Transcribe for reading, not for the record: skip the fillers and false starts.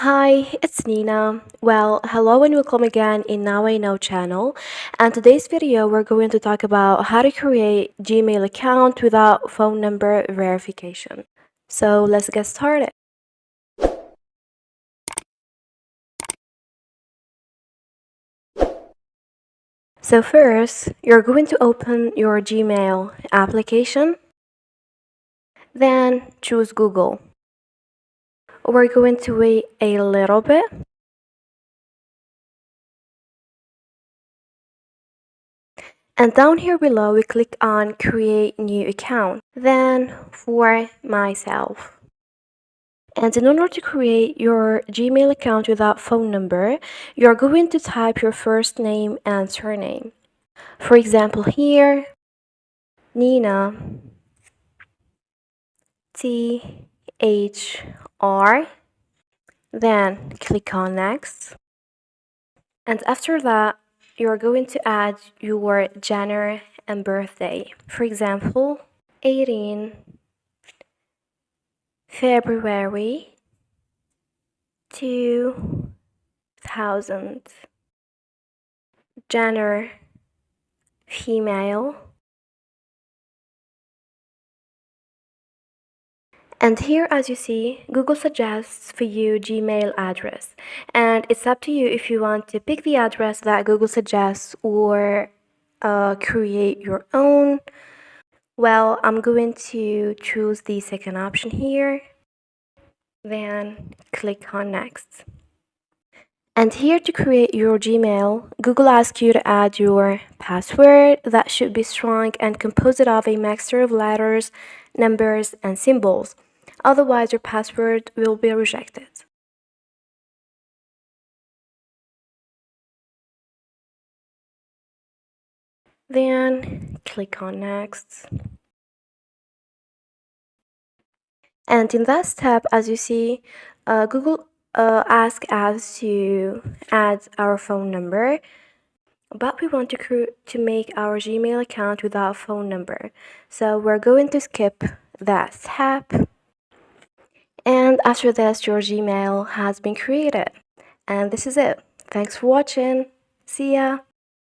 Hi, it's Nina. Well, hello and welcome again in Now I Know channel. And today's video we're going to talk about how to create Gmail account without phone number verification. So let's get started. So first, you're going to open your Gmail application, then choose Google. We're going to wait a little bit. And down here below, we click on create new account. Then for myself. And in order to create your Gmail account without phone number, you're going to type your first name and surname. For example, here, Nina, THR, then click on next. And after that, you're going to add your gender and birthday. For example, 18 February 2000. Gender female. And here, as you see, Google suggests for you Gmail address. And it's up to you if you want to pick the address that Google suggests or create your own. Well, I'm going to choose the second option here. Then click on next. And here to create your Gmail, Google asks you to add your password that should be strong and composed of a mixture of letters, numbers, and symbols. Otherwise, your password will be rejected. Then click on next. And in that step, as you see, Google asks us to add our phone number, but we want to make our Gmail account without phone number. So we're going to skip that step. And after this, your Gmail has been created. And this is it. Thanks for watching. See ya.